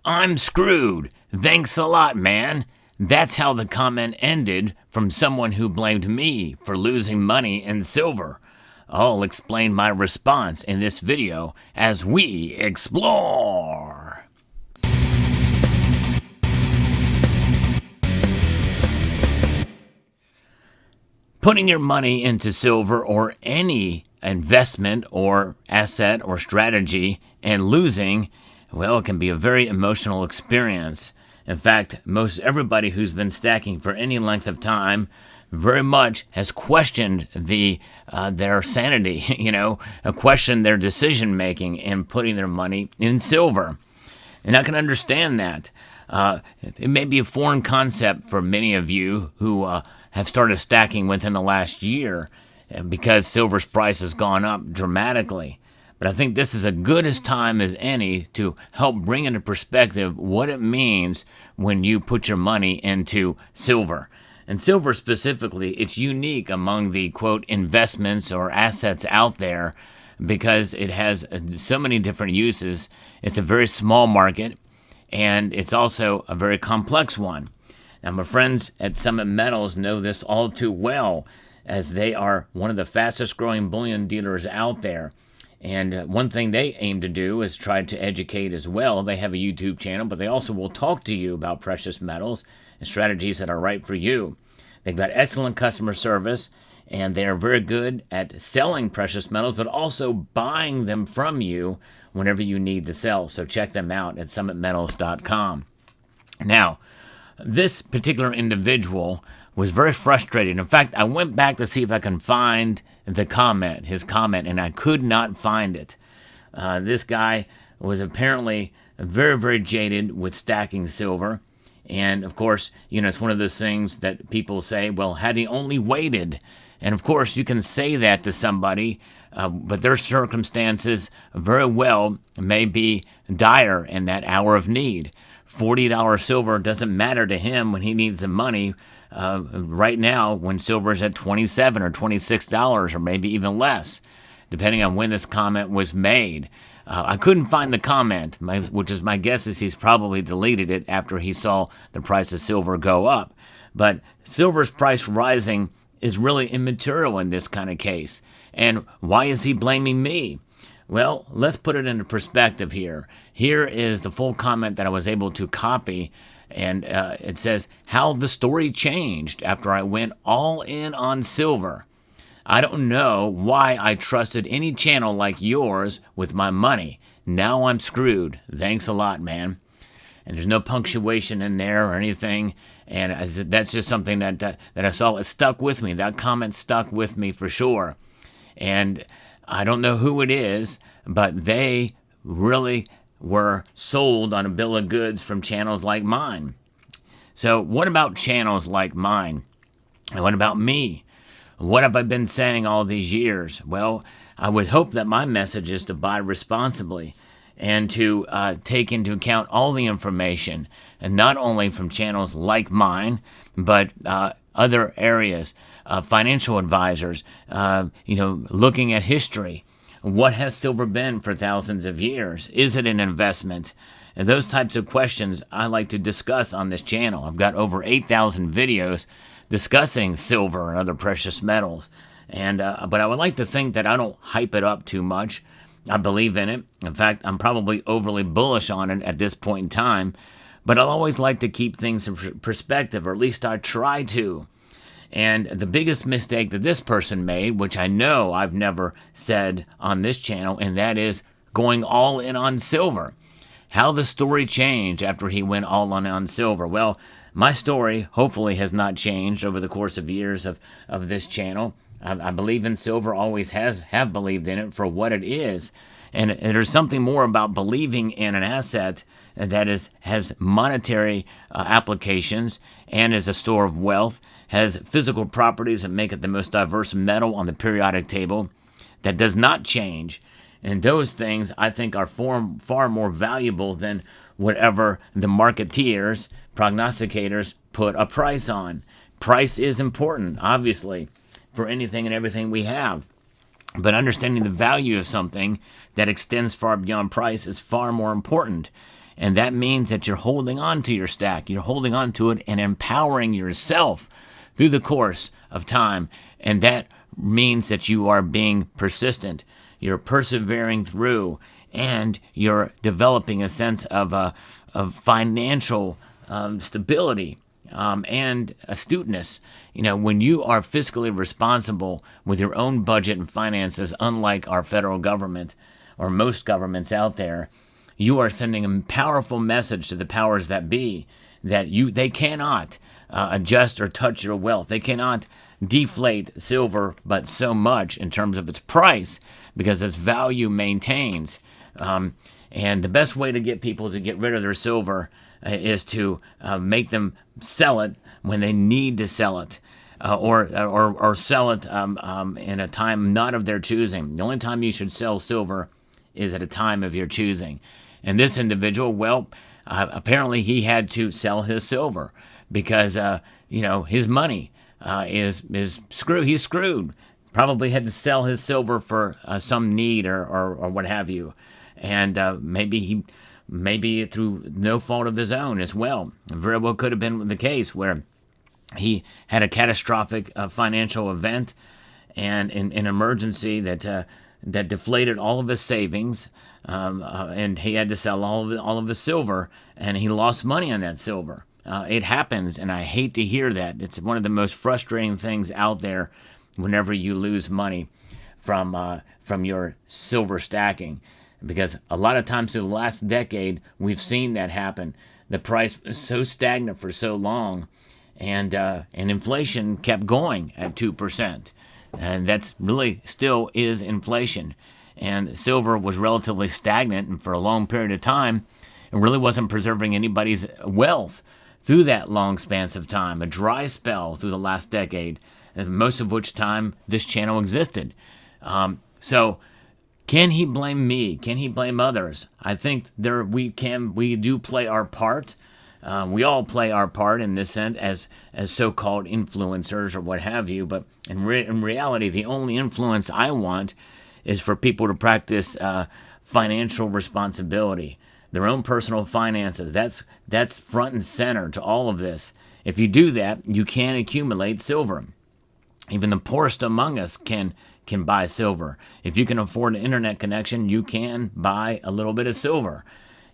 I'm screwed. Thanks a lot, man. That's how the comment ended from someone who blamed me for losing money in silver. I'll explain my response in this video as we explore. Putting your money into silver or any investment or asset or strategy and losing, well, it can be a very emotional experience. In fact, most everybody who's been stacking for any length of time very much has questioned their sanity, questioned their decision making in putting their money in silver. And I can understand that. It may be a foreign concept for many of you who have started stacking within the last year because silver's price has gone up dramatically. But I think this is as good a time as any to help bring into perspective what it means when you put your money into silver. And silver specifically, it's unique among the, quote, investments or assets out there because it has so many different uses. It's a very small market, and it's also a very complex one. Now, my friends at Summit Metals know this all too well, as they are one of the fastest growing bullion dealers out there. And one thing they aim to do is try to educate as well. They have a YouTube channel, but they also will talk to you about precious metals and strategies that are right for you. They've got excellent customer service, and they are very good at selling precious metals, but also buying them from you whenever you need to sell. So check them out at summitmetals.com. Now, this particular individual was very frustrated. In fact, I went back to see if I can find his comment, and I could not find it. This guy was apparently very, very jaded with stacking silver. And of course, it's one of those things that people say, well, had he only waited? And of course, you can say that to somebody, but their circumstances very well may be dire in that hour of need. $40 silver doesn't matter to him when he needs the money right now when silver is at $27 or $26 or maybe even less, depending on when this comment was made. I couldn't find the comment, which is my guess is he's probably deleted it after he saw the price of silver go up. But silver's price rising is really immaterial in this kind of case. And why is he blaming me? Well, let's put it into perspective here. Here is the full comment that I was able to copy, and it says, how the story changed after I went all in on silver. I don't know why I trusted any channel like yours with my money. Now I'm screwed. Thanks a lot, man. And there's no punctuation in there or anything, and that's just something that I saw. It stuck with me. That comment stuck with me for sure. And I don't know who it is, but they really were sold on a bill of goods from channels like mine. So what about channels like mine? And what about me? What have I been saying all these years? Well, I would hope that my message is to buy responsibly and to take into account all the information, and not only from channels like mine, but other areas, financial advisors, looking at history. What has silver been for thousands of years? Is it an investment? And those types of questions I like to discuss on this channel. I've got over 8,000 videos discussing silver and other precious metals. And but I would like to think that I don't hype it up too much. I believe in it. In fact, I'm probably overly bullish on it at this point in time. But I'll always like to keep things in perspective, or at least I try to. And the biggest mistake that this person made, which I know I've never said on this channel, and that is going all in on silver. How the story changed after he went all in on silver. Well, my story hopefully has not changed over the course of years of this channel. I believe in silver, always have believed in it for what it is. And there's something more about believing in an asset that has monetary applications and is a store of wealth, has physical properties that make it the most diverse metal on the periodic table, that does not change. And those things, I think, are far more valuable than whatever the marketeers, prognosticators, put a price on. Price is important, obviously, for anything and everything we have. But understanding the value of something that extends far beyond price is far more important. And that means that you're holding on to your stack. You're holding on to it and empowering yourself through the course of time. And that means that you are being persistent. You're persevering through, and you're developing a sense of financial stability and astuteness. When you are fiscally responsible with your own budget and finances, unlike our federal government or most governments out there, you are sending a powerful message to the powers that be that they cannot adjust or touch your wealth. They cannot deflate silver but so much in terms of its price, because its value maintains. And the best way to get people to get rid of their silver is to make them sell it when they need to sell it, or sell it in a time not of their choosing. The only time you should sell silver is at a time of your choosing. And this individual, apparently he had to sell his silver because his money is screwed. He's screwed. Probably had to sell his silver for some need or what have you, and maybe through no fault of his own as well. Very well could have been the case where he had a catastrophic financial event and an emergency that deflated all of his savings, and he had to sell all of his silver, and he lost money on that silver. It happens, and I hate to hear that. It's one of the most frustrating things out there whenever you lose money from your silver stacking, because a lot of times through the last decade we've seen that happen. The price was so stagnant for so long, and inflation kept going at 2%, and that's really still is inflation. And silver was relatively stagnant, and for a long period of time, it really wasn't preserving anybody's wealth through that long span of time. A dry spell through the last decade, and most of which time this channel existed. So, can he blame me? Can he blame others? I think we do play our part. We all play our part in this sense as so-called influencers or what have you. But in reality, the only influence I want is for people to practice financial responsibility, their own personal finances. That's front and center to all of this. If you do that, you can accumulate silver. Even the poorest among us can buy silver. If you can afford an internet connection, you can buy a little bit of silver,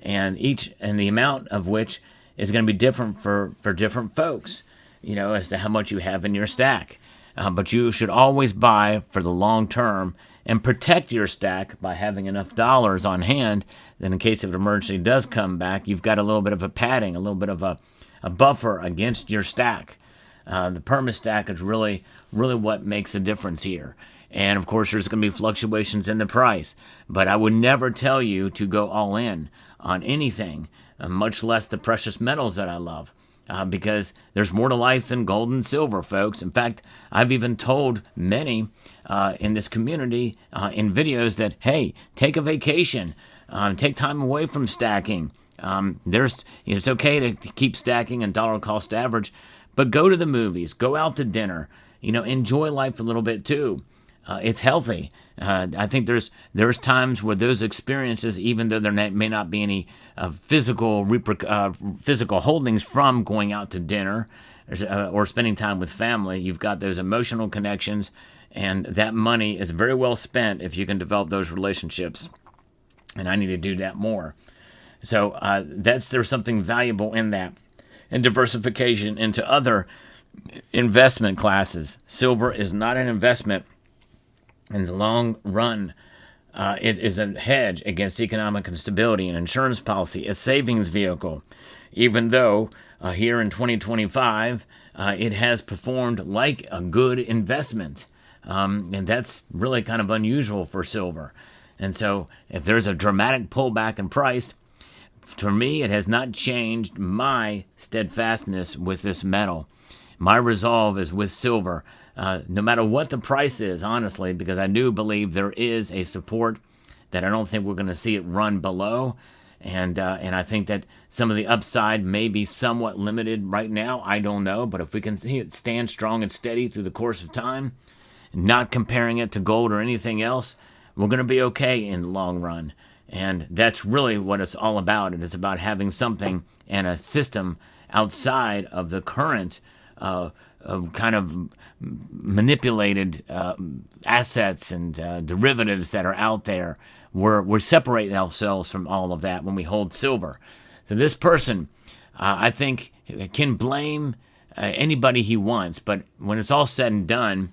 and the amount of which is going to be different for different folks, as to how much you have in your stack. But you should always buy for the long term and protect your stack by having enough dollars on hand that in case of an emergency does come back, you've got a little bit of a padding, a little bit of a buffer against your stack. The perma stack is really what makes a difference here. And of course, there's going to be fluctuations in the price, but I would never tell you to go all in on anything, much less the precious metals that I love, because there's more to life than gold and silver, folks. In fact, I've even told many in this community in videos that, hey, take a vacation, take time away from stacking. It's okay to keep stacking and dollar cost average, but go to the movies, go out to dinner, enjoy life a little bit too. It's healthy. I think there's times where those experiences, even though there may not be any physical holdings from going out to dinner or spending time with family, you've got those emotional connections, and that money is very well spent if you can develop those relationships. And I need to do that more. So there's something valuable in that, and diversification into other investment classes. Silver is not an investment. In the long run, it is a hedge against economic instability, an insurance policy, a savings vehicle. Even though here in 2025, it has performed like a good investment. And that's really kind of unusual for silver. And so if there's a dramatic pullback in price, for me, it has not changed my steadfastness with this metal. My resolve is with silver. No matter what the price is, honestly, because I do believe there is a support that I don't think we're going to see it run below, and I think that some of the upside may be somewhat limited right now. I don't know, but if we can see it stand strong and steady through the course of time, not comparing it to gold or anything else, we're going to be okay in the long run. And that's really what it's all about. It is about having something and a system outside of the current kind of manipulated assets and derivatives that are out there. We're separating ourselves from all of that when we hold silver. So this person, I think, can blame anybody he wants, but when it's all said and done,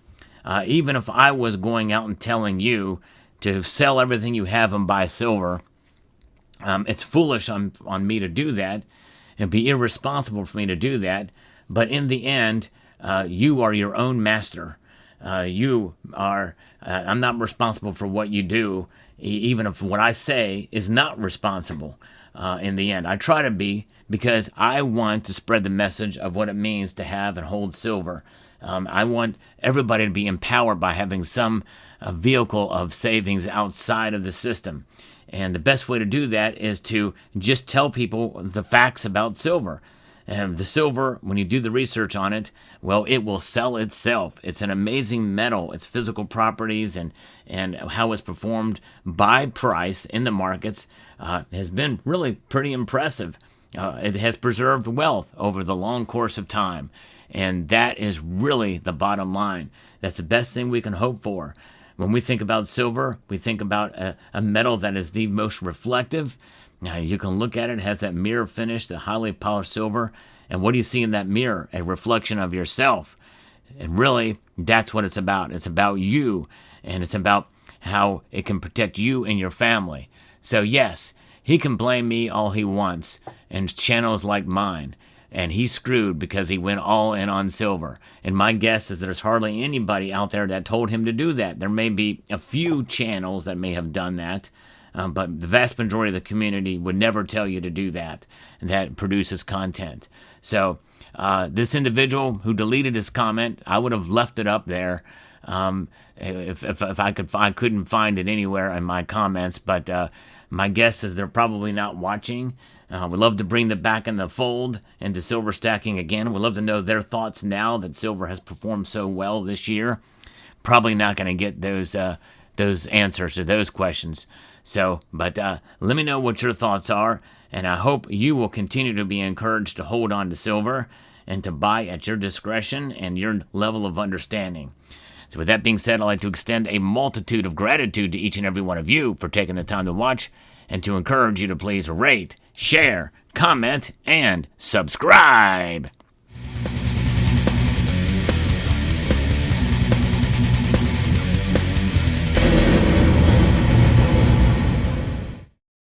even if I was going out and telling you to sell everything you have and buy silver, it's foolish on me to do that. It'd be irresponsible for me to do that. But in the end, you are your own master. You are. I'm not responsible for what you do, even if what I say is not responsible. In the end, I try to be, because I want to spread the message of what it means to have and hold silver. I want everybody to be empowered by having some vehicle of savings outside of the system. And the best way to do that is to just tell people the facts about silver. And the silver, when you do the research on it, well, it will sell itself. It's an amazing metal. Its physical properties and how it's performed by price in the markets has been really pretty impressive. It has preserved wealth over the long course of time. And that is really the bottom line. That's the best thing we can hope for. When we think about silver, we think about a metal that is the most reflective. Now, you can look at it, it has that mirror finish, the highly polished silver. And what do you see in that mirror? A reflection of yourself. And really, that's what it's about. It's about you, and it's about how it can protect you and your family. So yes, he can blame me all he wants, and channels like mine. And he's screwed because he went all in on silver. And my guess is there's hardly anybody out there that told him to do that. There may be a few channels that may have done that, but the vast majority of the community would never tell you to do that. That produces content. So this individual who deleted his comment, I would have left it up there if I couldn't find it anywhere in my comments. But my guess is they're probably not watching. We'd love to bring them back in the fold into silver stacking again. We'd love to know their thoughts now that silver has performed so well this year. Probably not going to get those answers to those questions. So, but let me know what your thoughts are, and I hope you will continue to be encouraged to hold on to silver and to buy at your discretion and your level of understanding. So with that being said, I'd like to extend a multitude of gratitude to each and every one of you for taking the time to watch, and to encourage you to please rate, share, comment, and subscribe.